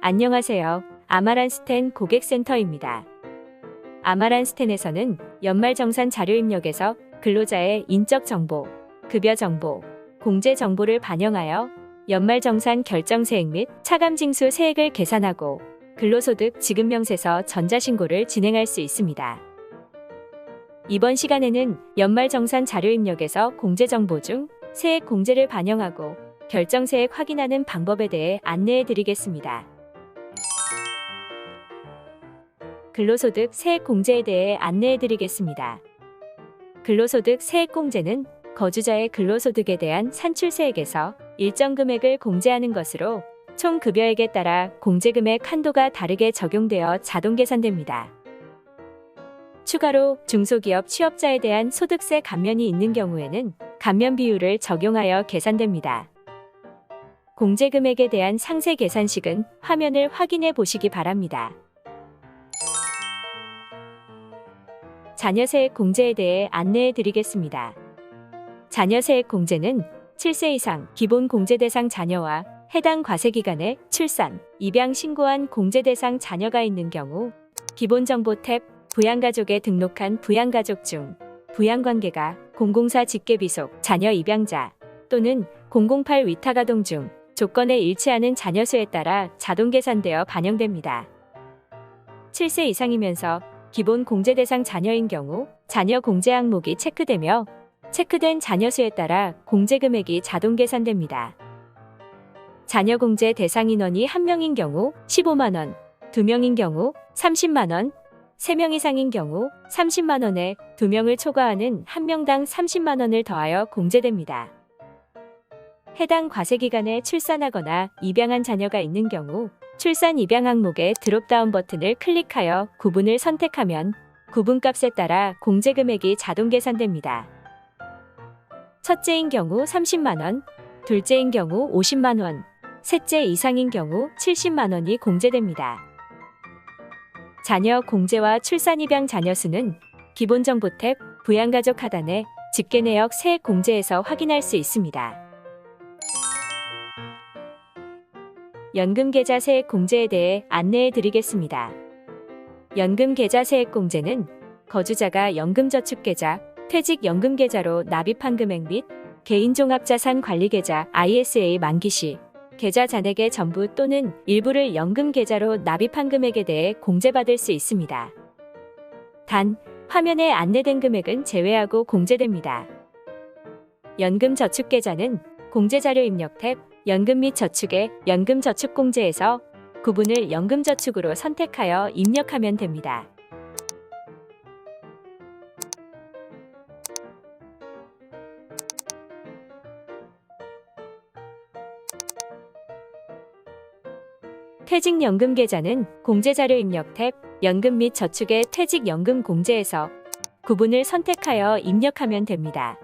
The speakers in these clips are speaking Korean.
안녕하세요. 아마란스텐 고객센터입니다. 아마란스텐에서는 연말정산 자료 입력에서 근로자의 인적 정보, 급여 정보, 공제 정보를 반영하여 연말정산 결정세액 및 차감징수 세액을 계산하고 근로소득 지급명세서 전자신고를 진행할 수 있습니다. 이번 시간에는 연말정산 자료 입력에서 공제 정보 중 세액 공제를 반영하고 결정세액 확인하는 방법에 대해 안내해 드리겠습니다. 근로소득 세액 공제에 대해 안내해 드리겠습니다. 근로소득 세액 공제는 거주자의 근로소득에 대한 산출세액에서 일정 금액을 공제하는 것으로 총 급여액에 따라 공제금액 한도가 다르게 적용되어 자동 계산됩니다. 추가로 중소기업 취업자에 대한 소득세 감면이 있는 경우에는 감면 비율을 적용하여 계산됩니다. 공제금액에 대한 상세 계산식은 화면을 확인해 보시기 바랍니다. 자녀세액 공제에 대해 안내해 드리겠습니다. 자녀세액 공제는 7세 이상 기본 공제 대상 자녀와 해당 과세기간에 출산, 입양 신고한 공제 대상 자녀가 있는 경우 기본정보 탭 부양가족에 등록한 부양가족 중 부양관계가 공공사 직계비속 자녀 입양자 또는 008 위탁아동 중 조건에 일치하는 자녀 수에 따라 자동 계산되어 반영됩니다. 7세 이상이면서 기본 공제 대상 자녀인 경우 자녀 공제 항목이 체크되며 체크된 자녀 수에 따라 공제 금액이 자동 계산됩니다. 자녀 공제 대상 인원이 1명인 경우 15만 원, 2명인 경우 30만 원, 3명 이상인 경우 30만 원에 2명을 초과하는 1명당 30만 원을 더하여 공제됩니다. 해당 과세기간에 출산하거나 입양한 자녀가 있는 경우 출산 입양 항목의 드롭다운 버튼을 클릭하여 구분을 선택하면 구분값에 따라 공제금액이 자동 계산됩니다. 첫째인 경우 30만 원, 둘째인 경우 50만 원, 셋째 이상인 경우 70만 원이 공제됩니다. 자녀 공제와 출산 입양 자녀 수는 기본정보 탭 부양가족 하단에 직계내역 세액 공제에서 확인할 수 있습니다. 연금계좌 세액 공제에 대해 안내해 드리겠습니다. 연금계좌 세액 공제는 거주자가 연금저축계좌, 퇴직연금계좌로 납입한 금액 및 개인종합자산관리계좌 ISA 만기 시 계좌 잔액의 전부 또는 일부를 연금계좌로 납입한 금액에 대해 공제받을 수 있습니다. 단, 화면에 안내된 금액은 제외하고 공제됩니다. 연금저축계좌는 공제자료 입력 탭 연금 및 저축의 연금저축공제에서 구분을 연금저축으로 선택하여 입력하면 됩니다. 퇴직연금계좌는 공제자료 입력 탭 연금 및 저축의 퇴직연금 공제에서 구분을 선택하여 입력하면 됩니다.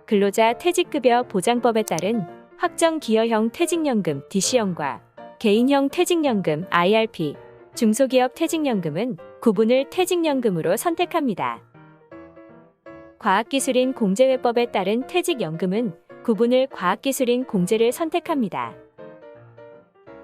근로자 퇴직급여 보장법에 따른 확정기여형 퇴직연금 DC형과 개인형 퇴직연금 IRP, 중소기업 퇴직연금은 구분을 퇴직연금으로 선택합니다. 과학기술인 공제회법에 따른 퇴직연금은 구분을 과학기술인 공제를 선택합니다.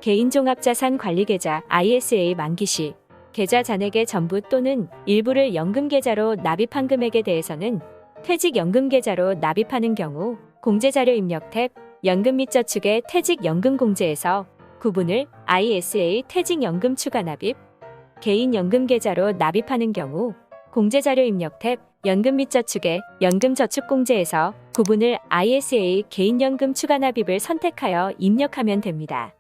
개인종합자산관리계좌 ISA 만기 시 계좌 잔액의 전부 또는 일부를 연금계좌로 납입한 금액에 대해서는 퇴직연금계좌로 납입하는 경우 공제자료 입력 탭 연금 및 저축의 퇴직연금공제에서 구분을 ISA 퇴직연금 추가 납입, 개인연금계좌로 납입하는 경우 공제자료 입력 탭 연금 및 저축의 연금저축공제에서 구분을 ISA 개인연금 추가 납입을 선택하여 입력하면 됩니다.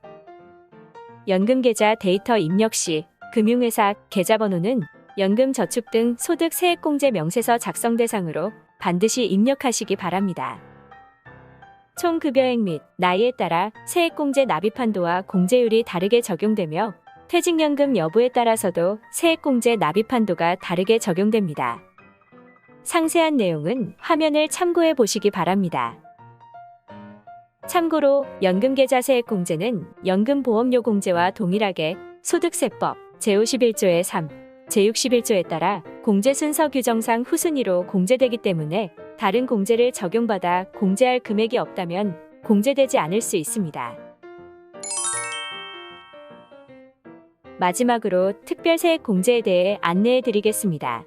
연금계좌 데이터 입력 시 금융회사 계좌번호는 연금저축 등 소득 세액공제 명세서 작성 대상으로 반드시 입력하시기 바랍니다. 총 급여액 및 나이에 따라 세액공제 납입 한도와 공제율이 다르게 적용되며 퇴직연금 여부에 따라서도 세액공제 납입 한도가 다르게 적용됩니다. 상세한 내용은 화면을 참고해 보시기 바랍니다. 참고로 연금계좌 세액공제는 연금보험료 공제와 동일하게 소득세법 제51조의 3, 제61조에 따라 공제 순서 규정상 후순위로 공제되기 때문에 다른 공제를 적용받아 공제할 금액이 없다면 공제되지 않을 수 있습니다. 마지막으로 특별세액 공제에 대해 안내해 드리겠습니다.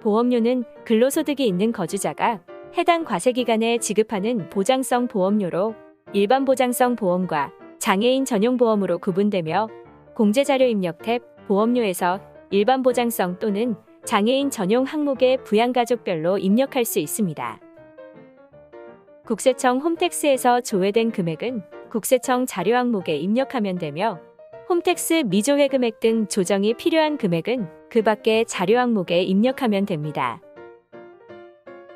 보험료는 근로소득이 있는 거주자가 해당 과세기간에 지급하는 보장성 보험료로 일반 보장성 보험과 장애인 전용 보험으로 구분되며 공제자료 입력 탭 보험료에서 일반 보장성 또는 장애인 전용 항목의 부양가족별로 입력할 수 있습니다. 국세청 홈택스에서 조회된 금액은 국세청 자료 항목에 입력하면 되며 홈택스 미조회 금액 등 조정이 필요한 금액은 그 밖의 자료 항목에 입력하면 됩니다.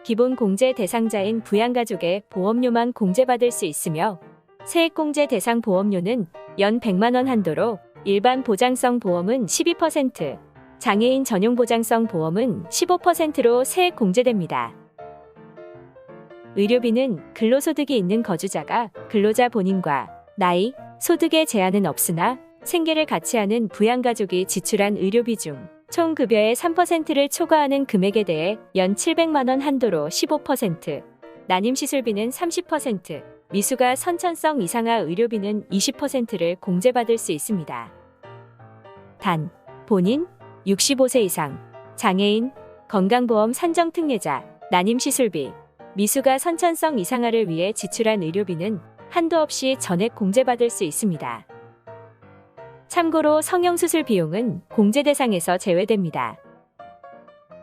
기본 공제 대상자인 부양가족의 보험료만 공제받을 수 있으며 세액공제 대상 보험료는 연 100만 원 한도로 일반 보장성 보험은 12%, 장애인 전용 보장성 보험은 15%로 세액 공제됩니다. 의료비는 근로소득이 있는 거주자가 근로자 본인과 나이, 소득에 제한은 없으나 생계를 같이 하는 부양가족이 지출한 의료비 중 총 급여의 3%를 초과하는 금액에 대해 연 700만 원 한도로 15%, 난임시술비는 30%, 미수가 선천성 이상화 의료비는 20%를 공제받을 수 있습니다. 단, 본인, 65세 이상, 장애인, 건강보험 산정 특례자, 난임시술비, 미수가 선천성 이상화를 위해 지출한 의료비는 한도 없이 전액 공제받을 수 있습니다. 참고로 성형수술 비용은 공제 대상에서 제외됩니다.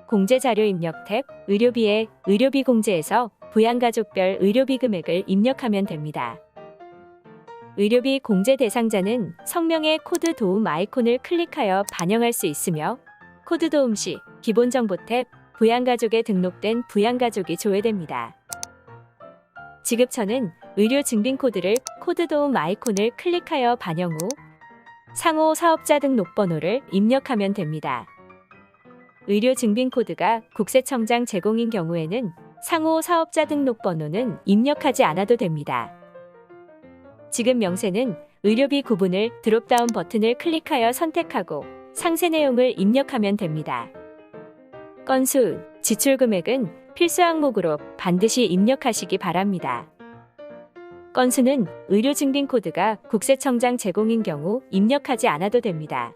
공제자료 입력 탭 의료비에 의료비 공제에서 부양가족별 의료비 금액을 입력하면 됩니다. 의료비 공제 대상자는 성명의 코드 도움 아이콘을 클릭하여 반영할 수 있으며 코드 도움 시 기본정보 탭 부양가족에 등록된 부양가족이 조회됩니다. 지급처는 의료증빙코드를 코드 도움 아이콘을 클릭하여 반영 후 상호 사업자 등록번호를 입력하면 됩니다. 의료증빙코드가 국세청장 제공인 경우에는 상호 사업자 등록번호는 입력하지 않아도 됩니다. 지급 명세는 의료비 구분을 드롭다운 버튼을 클릭하여 선택하고 상세 내용을 입력하면 됩니다. 건수, 지출 금액은 필수 항목으로 반드시 입력하시기 바랍니다. 건수는 의료증빙코드가 국세청장 제공인 경우 입력하지 않아도 됩니다.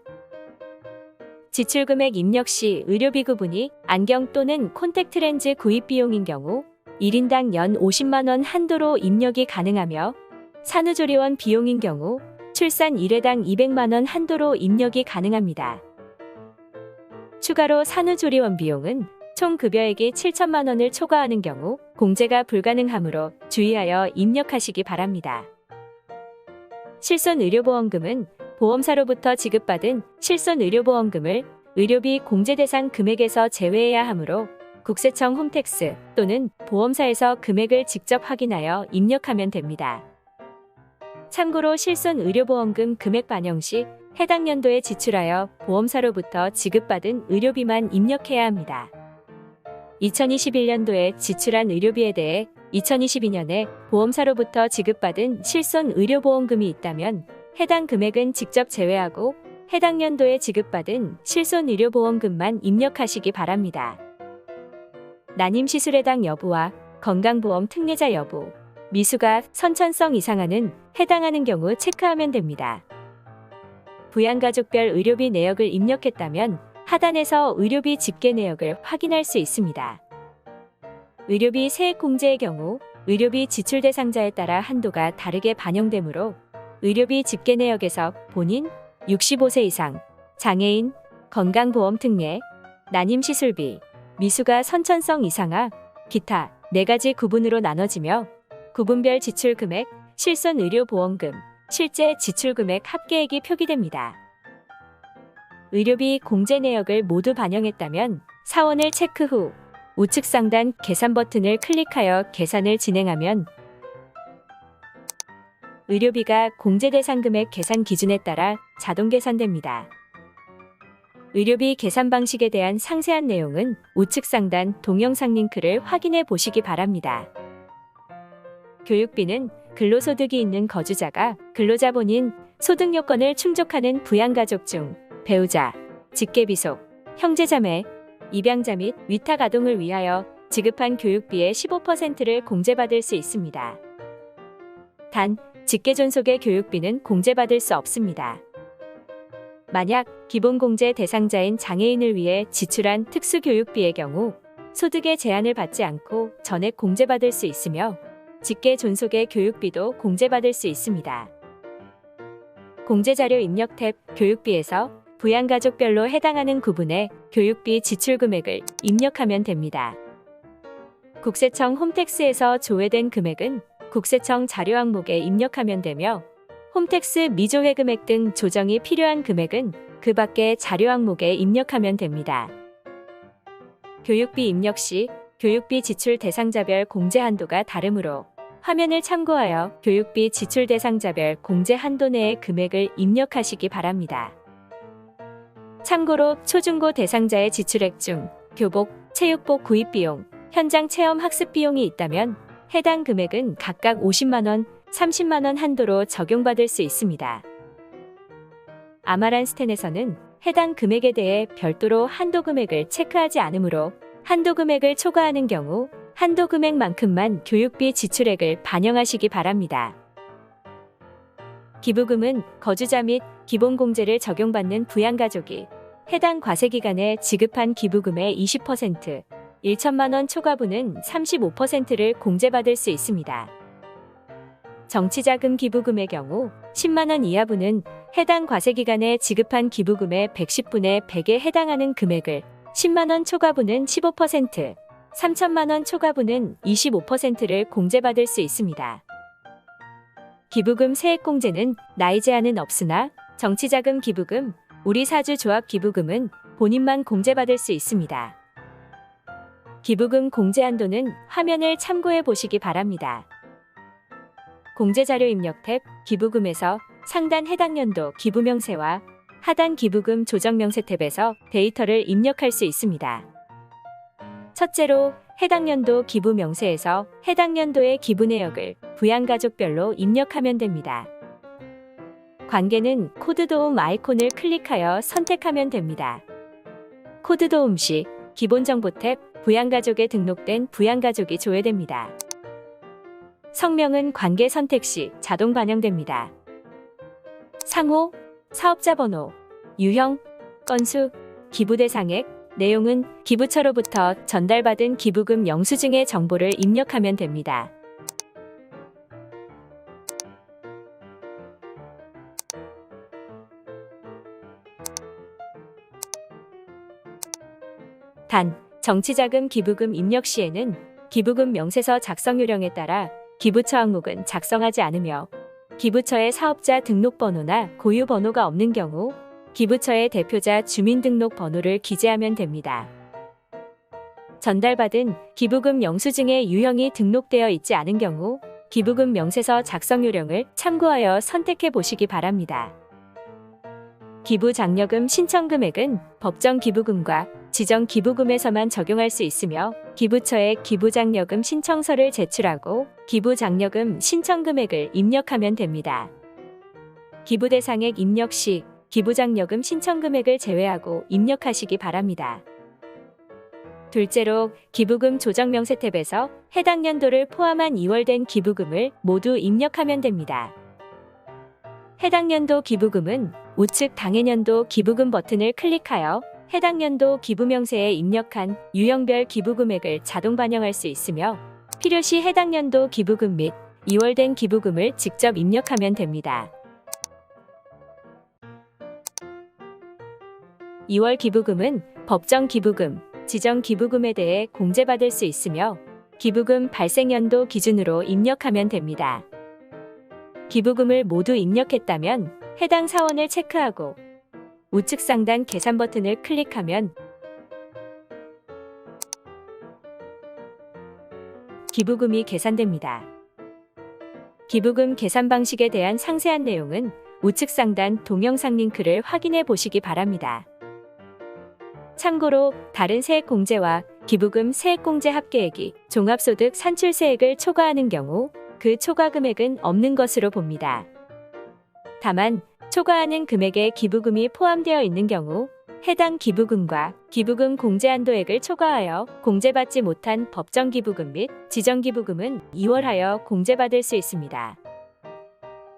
지출금액 입력 시 의료비 구분이 안경 또는 콘택트 렌즈 구입 비용인 경우 1인당 연 50만 원 한도로 입력이 가능하며 산후조리원 비용인 경우 출산 1회당 200만 원 한도로 입력이 가능합니다. 추가로 산후조리원 비용은 총 급여액이 7천만 원을 초과하는 경우 공제가 불가능하므로 주의하여 입력하시기 바랍니다. 실손의료보험금은 보험사로부터 지급받은 실손의료보험금을 의료비 공제 대상 금액에서 제외해야 하므로 국세청 홈택스 또는 보험사에서 금액을 직접 확인하여 입력하면 됩니다. 참고로 실손의료보험금 금액 반영 시 해당 연도에 지출하여 보험사로부터 지급받은 의료비만 입력해야 합니다. 2021년도에 지출한 의료비에 대해 2022년에 보험사로부터 지급받은 실손의료보험금이 있다면 해당 금액은 직접 제외하고 해당 연도에 지급받은 실손의료보험금만 입력하시기 바랍니다. 난임시술 해당 여부와 건강보험 특례자 여부, 미수가 선천성 이상화는 해당하는 경우 체크하면 됩니다. 부양가족별 의료비 내역을 입력했다면 하단에서 의료비 집계 내역을 확인할 수 있습니다. 의료비 세액 공제의 경우 의료비 지출 대상자에 따라 한도가 다르게 반영되므로 의료비 집계 내역에서 본인, 65세 이상, 장애인, 건강보험 특례, 난임시술비, 미수가 선천성 이상화, 기타 4가지 구분으로 나눠지며 구분별 지출 금액, 실손의료보험금, 실제 지출 금액 합계액이 표기됩니다. 의료비 공제 내역을 모두 반영했다면 사원을 체크 후 우측 상단 계산 버튼을 클릭하여 계산을 진행하면 의료비가 공제 대상 금액 계산 기준에 따라 자동 계산됩니다. 의료비 계산 방식에 대한 상세한 내용은 우측 상단 동영상 링크를 확인해 보시기 바랍니다. 교육비는 근로소득이 있는 거주자가 근로자 본인 소득 요건을 충족하는 부양가족 중 배우자, 직계비속, 형제자매, 입양자 및 위탁 아동을 위하여 지급한 교육비의 15%를 공제받을 수 있습니다. 단, 직계존속의 교육비는 공제받을 수 없습니다. 만약 기본공제 대상자인 장애인을 위해 지출한 특수교육비의 경우 소득의 제한을 받지 않고 전액 공제받을 수 있으며 직계존속의 교육비도 공제받을 수 있습니다. 공제자료 입력 탭 교육비에서 부양가족별로 해당하는 구분의 교육비 지출 금액을 입력하면 됩니다. 국세청 홈택스에서 조회된 금액은 국세청 자료 항목에 입력하면 되며 홈택스 미조회 금액 등 조정이 필요한 금액은 그 밖의 자료 항목에 입력하면 됩니다. 교육비 입력 시 교육비 지출 대상자별 공제 한도가 다르므로 화면을 참고하여 교육비 지출 대상자별 공제 한도 내의 금액을 입력하시기 바랍니다. 참고로 초중고 대상자의 지출액 중 교복, 체육복 구입 비용, 현장 체험 학습 비용이 있다면 해당 금액은 각각 50만원, 30만원 한도로 적용받을 수 있습니다. 아마란스텐에서는 해당 금액에 대해 별도로 한도 금액을 체크하지 않으므로 한도 금액을 초과하는 경우 한도 금액만큼만 교육비 지출액을 반영하시기 바랍니다. 기부금은 거주자 및 기본공제를 적용받는 부양가족이 해당 과세기간에 지급한 기부금의 20%, 1천만원 초과분은 35%를 공제받을 수 있습니다. 정치자금 기부금의 경우 10만원 이하분은 해당 과세기간에 지급한 기부금의 110분의 100에 해당하는 금액을 10만원 초과분은 15%, 3천만원 초과분은 25%를 공제받을 수 있습니다. 기부금 세액공제는 나이 제한은 없으나 정치자금 기부금, 우리사주조합 기부금은 본인만 공제받을 수 있습니다. 기부금 공제 한도는 화면을 참고해 보시기 바랍니다. 공제자료 입력 탭 기부금에서 상단 해당 연도 기부명세와 하단 기부금 조정명세 탭에서 데이터를 입력할 수 있습니다. 첫째로 해당 연도 기부명세에서 해당 연도의 기부 내역을 부양가족별로 입력하면 됩니다. 관계는 코드도움 아이콘을 클릭하여 선택하면 됩니다. 코드도움 시 기본정보 탭 부양가족에 등록된 부양가족이 조회됩니다. 성명은 관계 선택 시 자동 반영됩니다. 상호, 사업자 번호, 유형, 건수, 기부 대상액, 내용은 기부처로부터 전달받은 기부금 영수증의 정보를 입력하면 됩니다. 단, 정치자금 기부금 입력 시에는 기부금 명세서 작성 요령에 따라 기부처 항목은 작성하지 않으며 기부처의 사업자 등록번호나 고유번호가 없는 경우 기부처의 대표자 주민등록번호를 기재하면 됩니다. 전달받은 기부금 영수증의 유형이 등록되어 있지 않은 경우 기부금 명세서 작성 요령을 참고하여 선택해 보시기 바랍니다. 기부 장려금 신청 금액은 법정 기부금과 지정 기부금에서만 적용할 수 있으며 기부처에 기부장려금 신청서를 제출하고 기부장려금 신청 금액을 입력하면 됩니다. 기부 대상액 입력 시 기부장려금 신청 금액을 제외하고 입력하시기 바랍니다. 둘째로 기부금 조정명세 탭에서 해당 연도를 포함한 이월된 기부금을 모두 입력하면 됩니다. 해당 연도 기부금은 우측 당해년도 기부금 버튼을 클릭하여 해당 연도 기부명세에 입력한 유형별 기부금액을 자동 반영할 수 있으며 필요시 해당 연도 기부금 및 이월된 기부금을 직접 입력하면 됩니다. 2월 기부금은 법정 기부금, 지정 기부금에 대해 공제받을 수 있으며 기부금 발생연도 기준으로 입력하면 됩니다. 기부금을 모두 입력했다면 해당 사원을 체크하고 우측 상단 계산 버튼을 클릭하면 기부금이 계산됩니다. 기부금 계산 방식에 대한 상세한 내용은 우측 상단 동영상 링크를 확인해 보시기 바랍니다. 참고로 다른 세액공제와 기부금 세액공제 합계액이 종합소득 산출세액을 초과하는 경우 그 초과 금액은 없는 것으로 봅니다. 다만 초과하는 금액에 기부금이 포함되어 있는 경우 해당 기부금과 기부금 공제 한도액을 초과하여 공제받지 못한 법정 기부금 및 지정 기부금은 2월하여 공제받을 수 있습니다.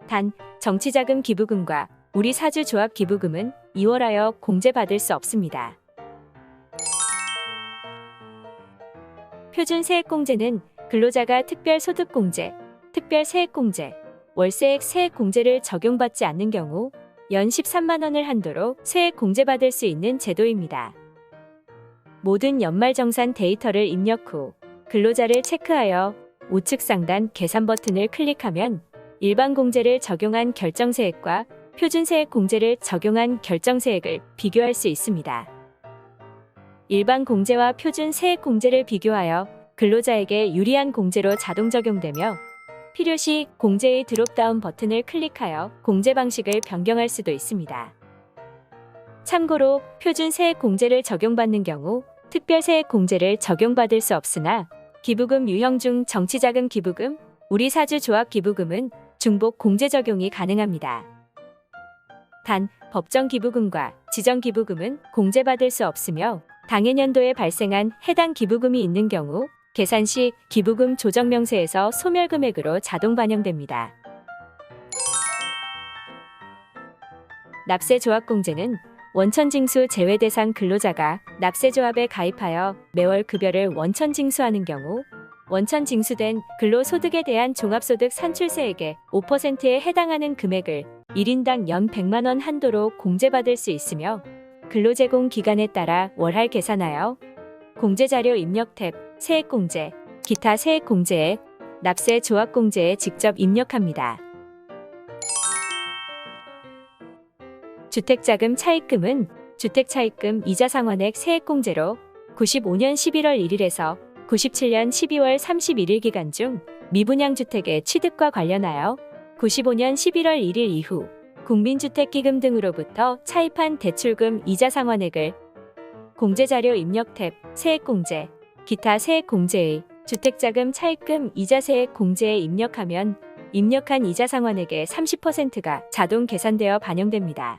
단, 정치자금 기부금과 우리 사주 조합 기부금은 2월하여 공제받을 수 없습니다. 표준세액공제는 근로자가 특별소득공제, 특별세액공제, 월세액 세액공제를 적용받지 않는 경우 연 13만 원을 한도로 세액 공제받을 수 있는 제도입니다. 모든 연말정산 데이터를 입력 후 근로자를 체크하여 우측 상단 계산 버튼을 클릭하면 일반 공제를 적용한 결정세액과 표준세액 공제를 적용한 결정세액을 비교할 수 있습니다. 일반 공제와 표준세액 공제를 비교하여 근로자에게 유리한 공제로 자동 적용되며 필요시 공제의 드롭다운 버튼을 클릭하여 공제 방식을 변경할 수도 있습니다. 참고로 표준세액 공제를 적용받는 경우 특별세액 공제를 적용받을 수 없으나 기부금 유형 중 정치자금 기부금, 우리 사주 조합 기부금은 중복 공제 적용이 가능합니다. 단, 법정 기부금과 지정 기부금은 공제받을 수 없으며 당해년도에 발생한 해당 기부금이 있는 경우 계산 시 기부금 조정 명세에서 소멸 금액으로 자동 반영됩니다. 납세조합공제는 원천징수 제외 대상 근로자가 납세조합에 가입하여 매월 급여를 원천징수하는 경우 원천징수된 근로소득에 대한 종합소득 산출세액의 5%에 해당하는 금액을 1인당 연 100만 원 한도로 공제받을 수 있으며 근로제공 기간에 따라 월할 계산하여 공제자료 입력 탭 세액공제, 기타 세액공제에 납세조합공제에 직접 입력합니다. 주택자금 차입금은 주택차입금 이자상환액 세액공제로 95년 11월 1일에서 97년 12월 31일 기간 중 미분양주택의 취득과 관련하여 95년 11월 1일 이후 국민주택기금 등으로부터 차입한 대출금 이자상환액을 공제자료 입력 탭 세액공제, 기타 세액공제의 주택자금 차입금 이자세액 공제에 입력하면 입력한 이자상환액의 30%가 자동 계산되어 반영됩니다.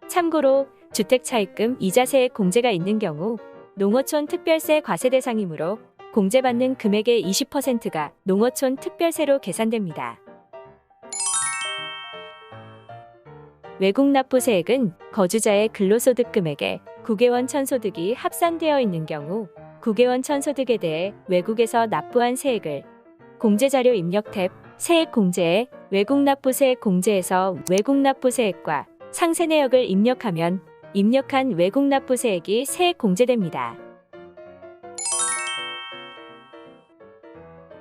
참고로 주택차입금 이자세액 공제가 있는 경우 농어촌 특별세 과세 대상이므로 공제받는 금액의 20%가 농어촌 특별세로 계산됩니다. 외국납부세액은 거주자의 근로소득 금액에 국외원천 소득이 합산되어 있는 경우 국외원천 소득에 대해 외국에서 납부한 세액을 공제자료 입력 탭 세액공제에 외국납부세액 공제에서 외국납부세액과 상세내역을 입력하면 입력한 외국납부세액이 세액 공제됩니다.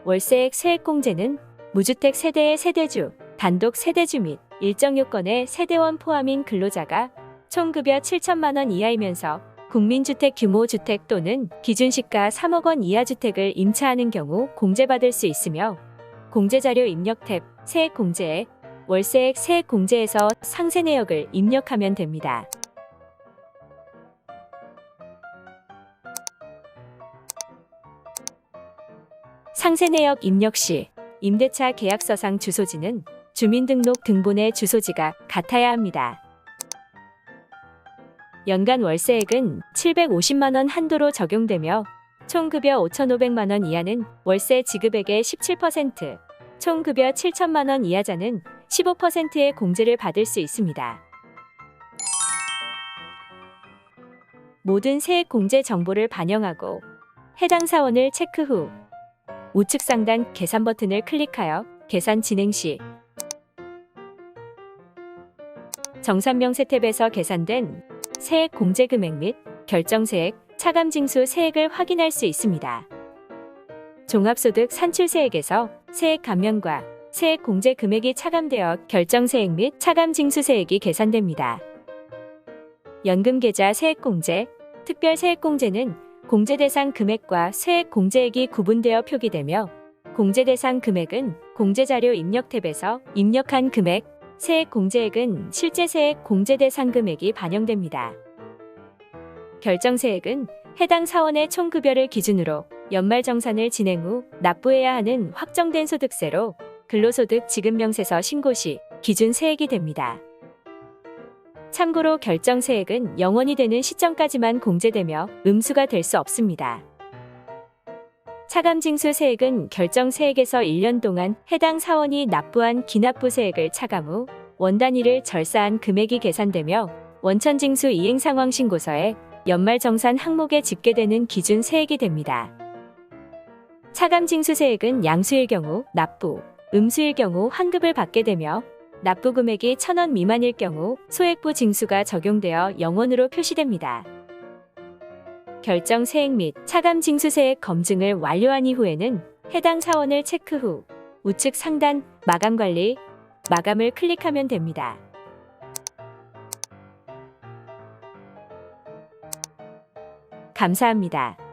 월세액 세액공제는 무주택 세대의 세대주, 단독 세대주 및 일정 요건의 세대원 포함인 근로자가 총 급여 7천만 원 이하이면서 국민주택 규모 주택 또는 기준시가 3억 원 이하 주택을 임차하는 경우 공제받을 수 있으며 공제자료 입력 탭 세액공제에 월세액 세액공제에서 상세내역을 입력하면 됩니다. 상세내역 입력 시 임대차 계약서상 주소지는 주민등록 등본의 주소지가 같아야 합니다. 연간 월세액은 750만 원 한도로 적용되며 총 급여 5,500만 원 이하는 월세 지급액의 17%, 총 급여 7천만 원 이하자는 15%의 공제를 받을 수 있습니다. 모든 세액 공제 정보를 반영하고 해당 사원을 체크 후 우측 상단 계산 버튼을 클릭하여 계산 진행 시 정산명세 탭에서 계산된 세액 공제 금액 및 결정세액, 차감징수 세액을 확인할 수 있습니다. 종합소득 산출세액에서 세액 감면과 세액 공제 금액이 차감되어 결정세액 및 차감징수세액이 계산됩니다. 연금계좌 세액공제, 특별세액공제는 공제대상 금액과 세액 공제액이 구분되어 표기되며 공제대상 금액은 공제자료 입력 탭에서 입력한 금액, 세액 공제액은 실제 세액 공제대상 금액이 반영됩니다. 결정세액은 해당 사원의 총급여를 기준으로 연말정산을 진행 후 납부해야 하는 확정된 소득세로 근로소득 지급명세서 신고 시 기준 세액이 됩니다. 참고로 결정세액은 영원이 되는 시점까지만 공제되며 음수가 될 수 없습니다. 차감징수세액은 결정세액에서 1년 동안 해당 사원이 납부한 기납부세액을 차감 후 원단위를 절사한 금액이 계산되며 원천징수 이행상황신고서에 연말정산 항목에 집계되는 기준세액이 됩니다. 차감징수세액은 양수일 경우 납부, 음수일 경우 환급을 받게 되며 납부 금액이 1,000원 미만일 경우 소액부 징수가 적용되어 영원으로 표시됩니다. 결정세액 및 차감징수세액 검증을 완료한 이후에는 해당 사원을 체크 후 우측 상단 마감관리, 마감을 클릭하면 됩니다. 감사합니다.